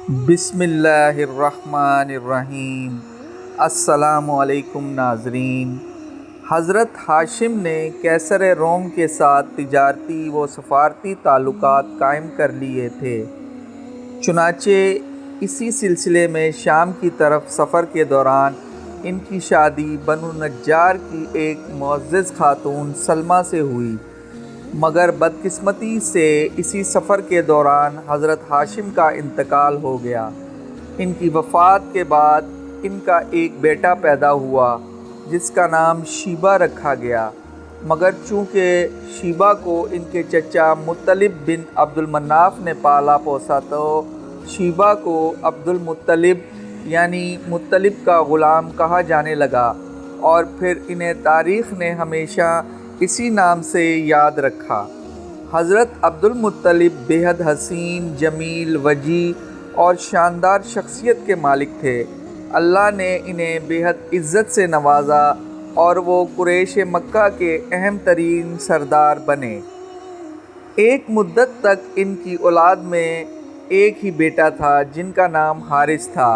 بسم اللہ الرحمن الرحیم۔ السلام علیکم ناظرین۔ حضرت ہاشم نے کیسر روم کے ساتھ تجارتی و سفارتی تعلقات قائم کر لیے تھے، چنانچہ اسی سلسلے میں شام کی طرف سفر کے دوران ان کی شادی بنو نجار کی ایک معزز خاتون سلمہ سے ہوئی، مگر بدقسمتی سے اسی سفر کے دوران حضرت ہاشم کا انتقال ہو گیا۔ ان کی وفات کے بعد ان کا ایک بیٹا پیدا ہوا جس کا نام شیبہ رکھا گیا، مگر چونکہ شیبہ کو ان کے چچا مطلب بن عبد المناف نے پالا پوسا تو شیبہ کو عبد المطلب یعنی مطلب کا غلام کہا جانے لگا، اور پھر انہیں تاریخ نے ہمیشہ اسی نام سے یاد رکھا۔ حضرت عبد المطلب بے حد حسین، جمیل، وجیح اور شاندار شخصیت کے مالک تھے۔ اللہ نے انہیں بے حد عزت سے نوازا اور وہ قریش مکہ کے اہم ترین سردار بنے۔ ایک مدت تک ان کی اولاد میں ایک ہی بیٹا تھا جن کا نام حارث تھا۔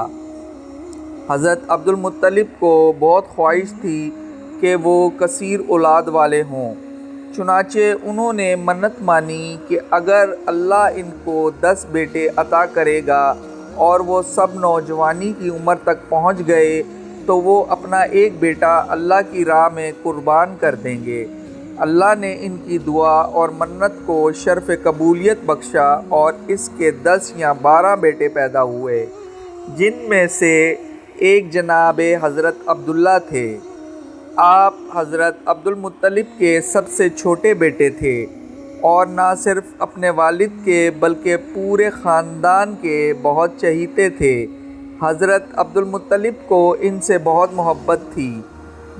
حضرت عبد المطلب کو بہت خواہش تھی کہ وہ کثیر اولاد والے ہوں، چنانچہ انہوں نے منت مانی کہ اگر اللہ ان کو 10 بیٹے عطا کرے گا اور وہ سب نوجوانی کی عمر تک پہنچ گئے تو وہ اپنا ایک بیٹا اللہ کی راہ میں قربان کر دیں گے۔ اللہ نے ان کی دعا اور منت کو شرف قبولیت بخشا اور اس کے 10 یا 12 بیٹے پیدا ہوئے، جن میں سے ایک جناب حضرت عبداللہ تھے۔ آپ حضرت عبد المطلب کے سب سے چھوٹے بیٹے تھے اور نہ صرف اپنے والد کے بلکہ پورے خاندان کے بہت چہیتے تھے۔ حضرت عبد المطلب کو ان سے بہت محبت تھی۔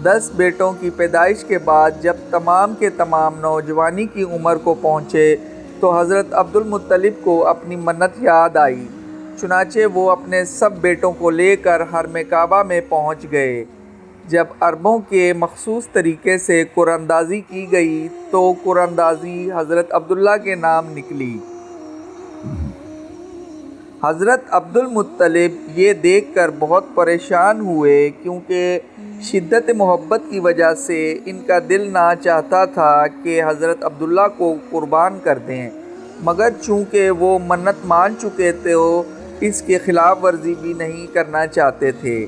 10 بیٹوں کی پیدائش کے بعد جب تمام کے تمام نوجوانی کی عمر کو پہنچے تو حضرت عبد المطلب کو اپنی منت یاد آئی، چنانچہ وہ اپنے سب بیٹوں کو لے کر حرم کعبہ میں پہنچ گئے۔ جب عربوں کے مخصوص طریقے سے قراندازی کی گئی تو قراندازی حضرت عبداللہ کے نام نکلی۔ حضرت عبد المطلب یہ دیکھ کر بہت پریشان ہوئے کیونکہ شدت محبت کی وجہ سے ان کا دل نہ چاہتا تھا کہ حضرت عبداللہ کو قربان کر دیں، مگر چونکہ وہ منت مان چکے تھے اس کے خلاف ورزی بھی نہیں کرنا چاہتے تھے،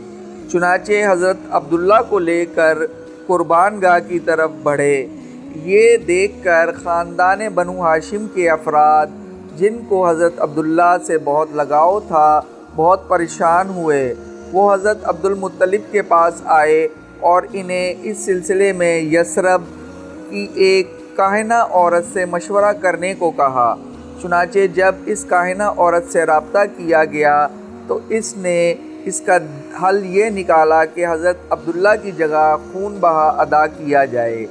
چنانچہ حضرت عبداللہ کو لے کر قربان گاہ کی طرف بڑھے۔ یہ دیکھ کر خاندان بنو ہاشم کے افراد جن کو حضرت عبداللہ سے بہت لگاؤ تھا بہت پریشان ہوئے۔ وہ حضرت عبد المطلب کے پاس آئے اور انہیں اس سلسلے میں یثرب کی ایک کاہنہ عورت سے مشورہ کرنے کو کہا، چنانچہ جب اس کاہنہ عورت سے رابطہ کیا گیا تو اس نے اس کا حل یہ نکالا کہ حضرت عبداللہ کی جگہ خون بہا ادا کیا جائے۔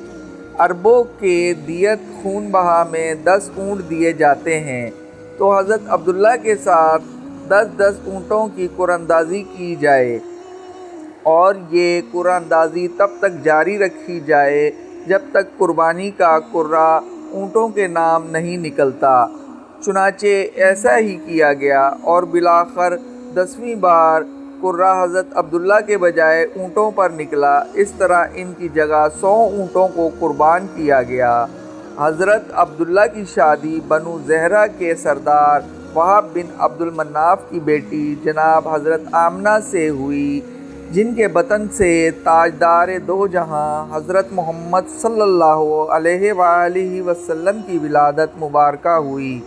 عربوں کے دیت خون بہا میں 10 اونٹ دیے جاتے ہیں، تو حضرت عبداللہ کے ساتھ 10 اونٹوں کی قراندازی کی جائے اور یہ قراندازی تب تک جاری رکھی جائے جب تک قربانی کا قرہ اونٹوں کے نام نہیں نکلتا۔ چنانچہ ایسا ہی کیا گیا اور بالآخر 10ویں بار قرہ حضرت عبداللہ کے بجائے اونٹوں پر نکلا۔ اس طرح ان کی جگہ 100 اونٹوں کو قربان کیا گیا۔ حضرت عبداللہ کی شادی بنو زہرہ کے سردار وہب بن عبد المناف کی بیٹی جناب حضرت آمنہ سے ہوئی، جن کے بطن سے تاجدار دو جہاں حضرت محمد صلی اللہ علیہ وآلہ وسلم کی ولادت مبارکہ ہوئی۔